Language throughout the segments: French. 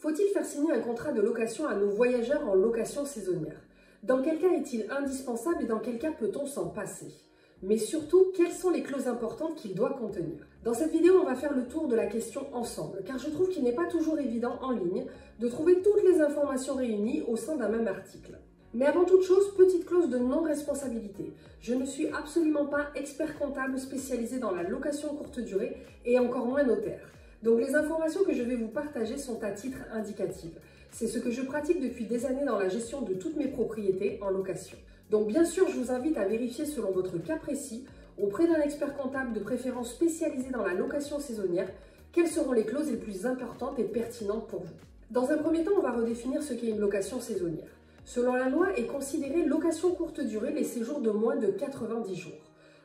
Faut-il faire signer un contrat de location à nos voyageurs en location saisonnière? Dans quel cas est-il indispensable et dans quel cas peut-on s'en passer? Mais surtout, quelles sont les clauses importantes qu'il doit contenir? Dans cette vidéo, on va faire le tour de la question ensemble, car je trouve qu'il n'est pas toujours évident en ligne de trouver toutes les informations réunies au sein d'un même article. Mais avant toute chose, petite clause de non-responsabilité. Je ne suis absolument pas expert comptable spécialisé dans la location courte durée et encore moins notaire. Donc les informations que je vais vous partager sont à titre indicatif. C'est ce que je pratique depuis des années dans la gestion de toutes mes propriétés en location. Donc bien sûr, je vous invite à vérifier selon votre cas précis, auprès d'un expert comptable de préférence spécialisé dans la location saisonnière, quelles seront les clauses les plus importantes et pertinentes pour vous. Dans un premier temps, on va redéfinir ce qu'est une location saisonnière. Selon la loi, est considérée location courte durée les séjours de moins de 90 jours.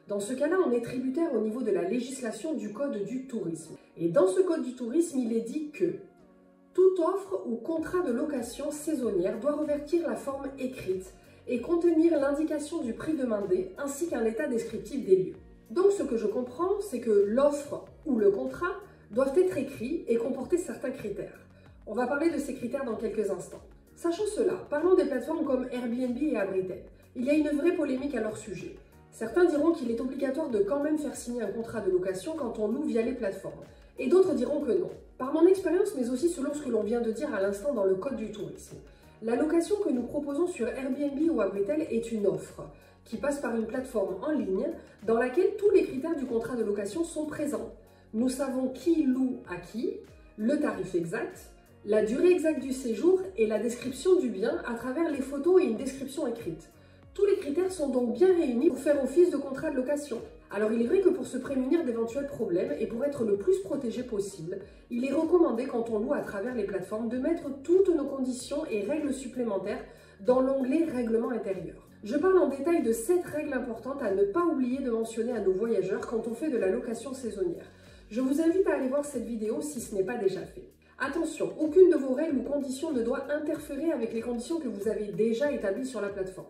Dans ce cas-là, on est tributaire au niveau de la législation du Code du tourisme. Et dans ce Code du tourisme, il est dit que toute offre ou contrat de location saisonnière doit revêtir la forme écrite et contenir l'indication du prix demandé ainsi qu'un état descriptif des lieux. Donc ce que je comprends, c'est que l'offre ou le contrat doivent être écrits et comporter certains critères. On va parler de ces critères dans quelques instants. Sachant cela, parlons des plateformes comme Airbnb et Abritel. Il y a une vraie polémique à leur sujet. Certains diront qu'il est obligatoire de quand même faire signer un contrat de location quand on loue via les plateformes, et d'autres diront que non. Par mon expérience, mais aussi selon ce que l'on vient de dire à l'instant dans le Code du tourisme, la location que nous proposons sur Airbnb ou Abritel est une offre qui passe par une plateforme en ligne dans laquelle tous les critères du contrat de location sont présents. Nous savons qui loue à qui, le tarif exact, la durée exacte du séjour et la description du bien à travers les photos et une description écrite. Tous les critères sont donc bien réunis pour faire office de contrat de location. Alors il est vrai que pour se prémunir d'éventuels problèmes et pour être le plus protégé possible, il est recommandé quand on loue à travers les plateformes de mettre toutes nos conditions et règles supplémentaires dans l'onglet Règlement intérieur. Je parle en détail de 7 règles importantes à ne pas oublier de mentionner à nos voyageurs quand on fait de la location saisonnière. Je vous invite à aller voir cette vidéo si ce n'est pas déjà fait. Attention, aucune de vos règles ou conditions ne doit interférer avec les conditions que vous avez déjà établies sur la plateforme.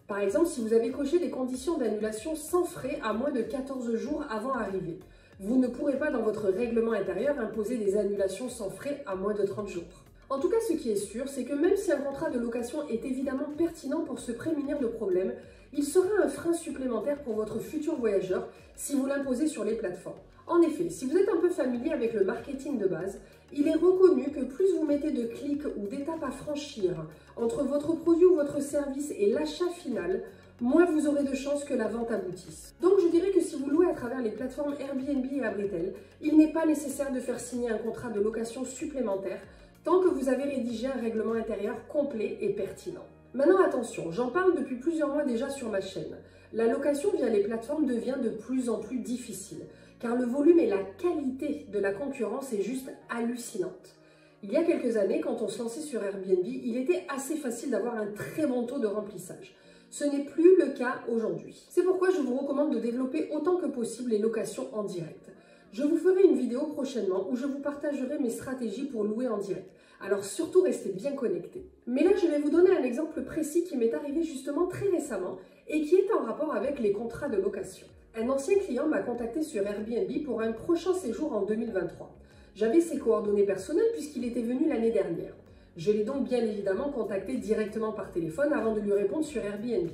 Par exemple, si vous avez coché des conditions d'annulation sans frais à moins de 14 jours avant arrivée, vous ne pourrez pas dans votre règlement intérieur imposer des annulations sans frais à moins de 30 jours. En tout cas, ce qui est sûr, c'est que même si un contrat de location est évidemment pertinent pour se prémunir de problèmes, il sera un frein supplémentaire pour votre futur voyageur si vous l'imposez sur les plateformes. En effet, si vous êtes un peu familier avec le marketing de base, il est reconnu que plus vous mettez de clics ou d'étapes à franchir entre votre produit ou votre service et l'achat final, moins vous aurez de chances que la vente aboutisse. Donc je dirais que si vous louez à travers les plateformes Airbnb et Abritel, il n'est pas nécessaire de faire signer un contrat de location supplémentaire tant que vous avez rédigé un règlement intérieur complet et pertinent. Maintenant attention, j'en parle depuis plusieurs mois déjà sur ma chaîne. La location via les plateformes devient de plus en plus difficile, car le volume et la qualité de la concurrence est juste hallucinante. Il y a quelques années, quand on se lançait sur Airbnb, il était assez facile d'avoir un très bon taux de remplissage. Ce n'est plus le cas aujourd'hui. C'est pourquoi je vous recommande de développer autant que possible les locations en direct. Je vous ferai une vidéo prochainement où je vous partagerai mes stratégies pour louer en direct. Alors surtout restez bien connectés. Mais là, je vais vous donner un exemple précis qui m'est arrivé justement très récemment et qui est en rapport avec les contrats de location. Un ancien client m'a contacté sur Airbnb pour un prochain séjour en 2023. J'avais ses coordonnées personnelles puisqu'il était venu l'année dernière. Je l'ai donc bien évidemment contacté directement par téléphone avant de lui répondre sur Airbnb.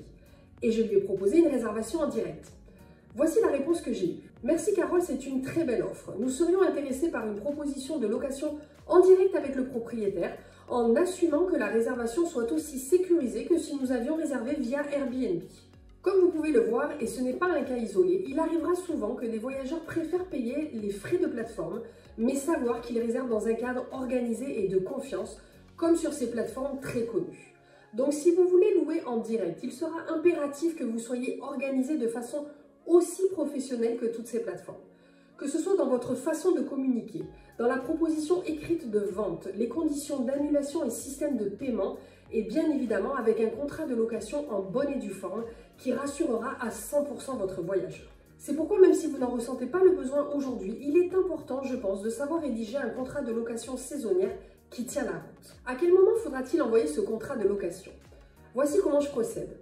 Et je lui ai proposé une réservation en direct. Voici la réponse que j'ai eue. Merci Carole, c'est une très belle offre. Nous serions intéressés par une proposition de location en direct avec le propriétaire en assumant que la réservation soit aussi sécurisée que si nous avions réservé via Airbnb. Comme vous pouvez le voir, et ce n'est pas un cas isolé, il arrivera souvent que des voyageurs préfèrent payer les frais de plateforme, mais savoir qu'ils réservent dans un cadre organisé et de confiance, comme sur ces plateformes très connues. Donc si vous voulez louer en direct, il sera impératif que vous soyez organisé de façon aussi professionnelle que toutes ces plateformes. Que ce soit dans votre façon de communiquer, dans la proposition écrite de vente, les conditions d'annulation et système de paiement, et bien évidemment avec un contrat de location en bonne et due forme qui rassurera à 100% votre voyageur. C'est pourquoi même si vous n'en ressentez pas le besoin aujourd'hui, il est important, je pense, de savoir rédiger un contrat de location saisonnière qui tient la route. À quel moment faudra-t-il envoyer ce contrat de location? Voici comment je procède.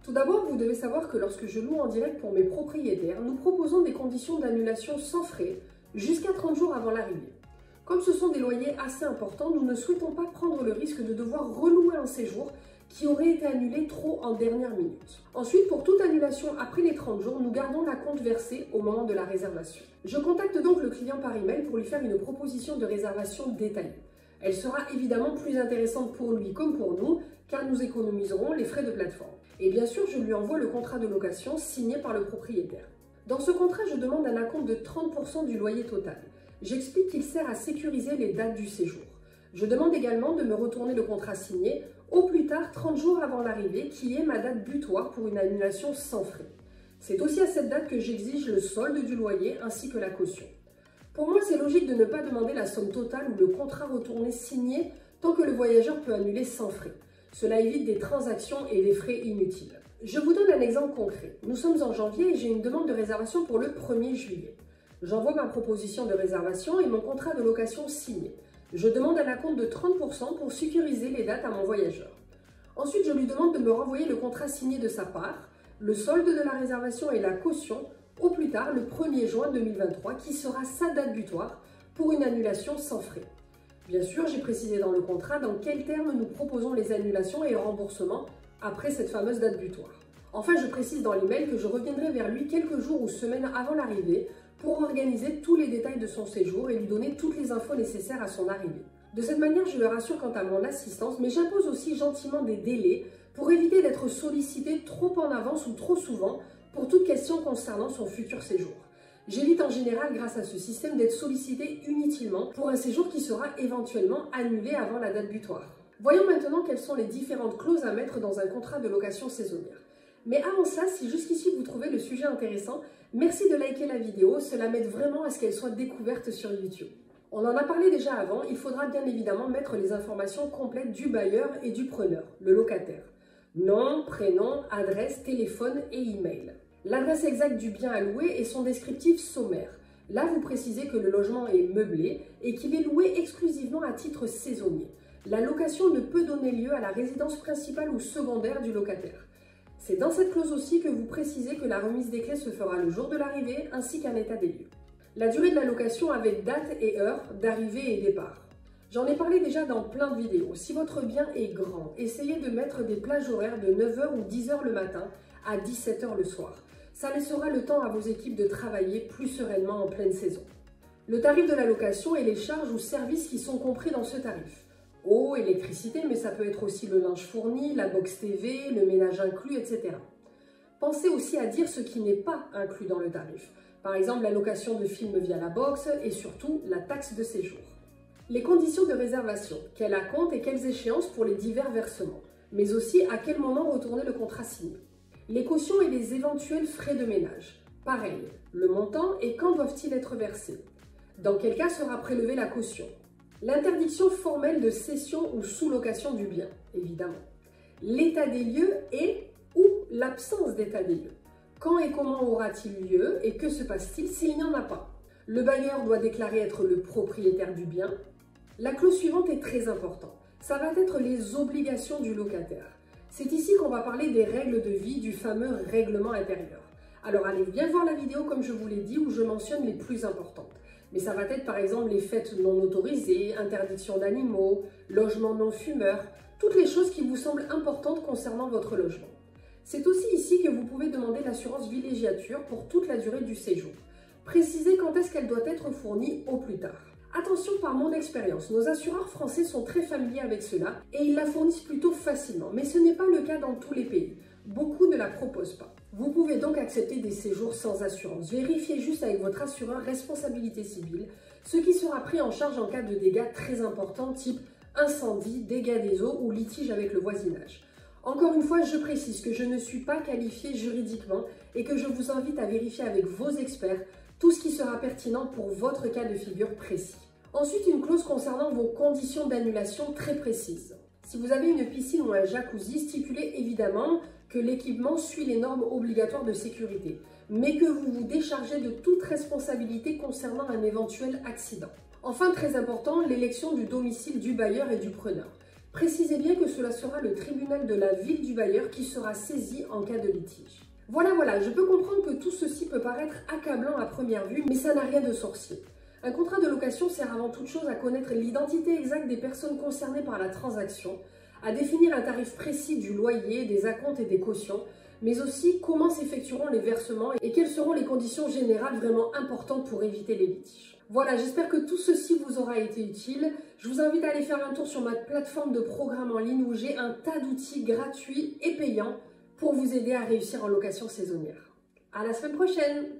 Tout d'abord, vous devez savoir que lorsque je loue en direct pour mes propriétaires, nous proposons des conditions d'annulation sans frais jusqu'à 30 jours avant l'arrivée. Comme ce sont des loyers assez importants, nous ne souhaitons pas prendre le risque de devoir relouer un séjour qui aurait été annulé trop en dernière minute. Ensuite, pour toute annulation après les 30 jours, nous gardons l'acompte versé au moment de la réservation. Je contacte donc le client par email pour lui faire une proposition de réservation détaillée. Elle sera évidemment plus intéressante pour lui comme pour nous, car nous économiserons les frais de plateforme. Et bien sûr, je lui envoie le contrat de location signé par le propriétaire. Dans ce contrat, je demande un acompte de 30% du loyer total. J'explique qu'il sert à sécuriser les dates du séjour. Je demande également de me retourner le contrat signé au plus tard 30 jours avant l'arrivée, qui est ma date butoir pour une annulation sans frais. C'est aussi à cette date que j'exige le solde du loyer ainsi que la caution. Pour moi, c'est logique de ne pas demander la somme totale ou le contrat retourné signé tant que le voyageur peut annuler sans frais. Cela évite des transactions et des frais inutiles. Je vous donne un exemple concret. Nous sommes en janvier et j'ai une demande de réservation pour le 1er juillet. J'envoie ma proposition de réservation et mon contrat de location signé. Je demande un acompte de 30% pour sécuriser les dates à mon voyageur. Ensuite, je lui demande de me renvoyer le contrat signé de sa part, le solde de la réservation et la caution au plus tard le 1er juin 2023, qui sera sa date butoir pour une annulation sans frais. Bien sûr, j'ai précisé dans le contrat dans quels termes nous proposons les annulations et le remboursement après cette fameuse date butoir. Enfin, je précise dans l'email que je reviendrai vers lui quelques jours ou semaines avant l'arrivée pour organiser tous les détails de son séjour et lui donner toutes les infos nécessaires à son arrivée. De cette manière, je le rassure quant à mon assistance, mais j'impose aussi gentiment des délais pour éviter d'être sollicité trop en avance ou trop souvent pour toute question concernant son futur séjour. J'évite en général, grâce à ce système, d'être sollicité inutilement pour un séjour qui sera éventuellement annulé avant la date butoir. Voyons maintenant quelles sont les différentes clauses à mettre dans un contrat de location saisonnière. Mais avant ça, si jusqu'ici vous trouvez le sujet intéressant, merci de liker la vidéo, cela m'aide vraiment à ce qu'elle soit découverte sur YouTube. On en a parlé déjà avant, il faudra bien évidemment mettre les informations complètes du bailleur et du preneur, le locataire. Nom, prénom, adresse, téléphone et email. L'adresse exacte du bien à louer et son descriptif sommaire. Là, vous précisez que le logement est meublé et qu'il est loué exclusivement à titre saisonnier. La location ne peut donner lieu à la résidence principale ou secondaire du locataire. C'est dans cette clause aussi que vous précisez que la remise des clés se fera le jour de l'arrivée ainsi qu'un état des lieux. La durée de la location avec date et heure d'arrivée et départ. J'en ai parlé déjà dans plein de vidéos. Si votre bien est grand, essayez de mettre des plages horaires de 9h ou 10h le matin à 17h le soir. Ça laissera le temps à vos équipes de travailler plus sereinement en pleine saison. Le tarif de la location et les charges ou services qui sont compris dans ce tarif. Eau, électricité, mais ça peut être aussi le linge fourni, la box TV, le ménage inclus, etc. Pensez aussi à dire ce qui n'est pas inclus dans le tarif. Par exemple, la location de films via la box et surtout la taxe de séjour. Les conditions de réservation, quel acompte et quelles échéances pour les divers versements, mais aussi à quel moment retourner le contrat signé. Les cautions et les éventuels frais de ménage. Pareil, le montant et quand doivent-ils être versés. Dans quel cas sera prélevée la caution. L'interdiction formelle de cession ou sous-location du bien, évidemment. L'état des lieux et ou l'absence d'état des lieux. Quand et comment aura-t-il lieu et que se passe-t-il s'il n'y en a pas? Le bailleur doit déclarer être le propriétaire du bien. La clause suivante est très importante. Ça va être les obligations du locataire. C'est ici qu'on va parler des règles de vie du fameux règlement intérieur. Alors allez bien voir la vidéo comme je vous l'ai dit où je mentionne les plus importantes. Mais ça va être par exemple les fêtes non autorisées, interdiction d'animaux, logement non fumeur, toutes les choses qui vous semblent importantes concernant votre logement. C'est aussi ici que vous pouvez demander l'assurance villégiature pour toute la durée du séjour. Précisez quand est-ce qu'elle doit être fournie au plus tard. Attention, par mon expérience, nos assureurs français sont très familiers avec cela et ils la fournissent plutôt facilement, mais ce n'est pas le cas dans tous les pays. Beaucoup ne la proposent pas. Vous pouvez donc accepter des séjours sans assurance. Vérifiez juste avec votre assureur responsabilité civile ce qui sera pris en charge en cas de dégâts très importants type incendie, dégâts des eaux ou litige avec le voisinage. Encore une fois, je précise que je ne suis pas qualifiée juridiquement et que je vous invite à vérifier avec vos experts tout ce qui sera pertinent pour votre cas de figure précis. Ensuite, une clause concernant vos conditions d'annulation très précises. Si vous avez une piscine ou un jacuzzi, stipulez évidemment que l'équipement suit les normes obligatoires de sécurité, mais que vous vous déchargez de toute responsabilité concernant un éventuel accident. Enfin, très important, l'élection du domicile du bailleur et du preneur. Précisez bien que cela sera le tribunal de la ville du bailleur qui sera saisi en cas de litige. Voilà, je peux comprendre que tout ceci peut paraître accablant à première vue, mais ça n'a rien de sorcier. Un contrat de location sert avant toute chose à connaître l'identité exacte des personnes concernées par la transaction, à définir un tarif précis du loyer, des acomptes et des cautions, mais aussi comment s'effectueront les versements et quelles seront les conditions générales vraiment importantes pour éviter les litiges. Voilà, j'espère que tout ceci vous aura été utile. Je vous invite à aller faire un tour sur ma plateforme de programme en ligne où j'ai un tas d'outils gratuits et payants pour vous aider à réussir en location saisonnière. À la semaine prochaine!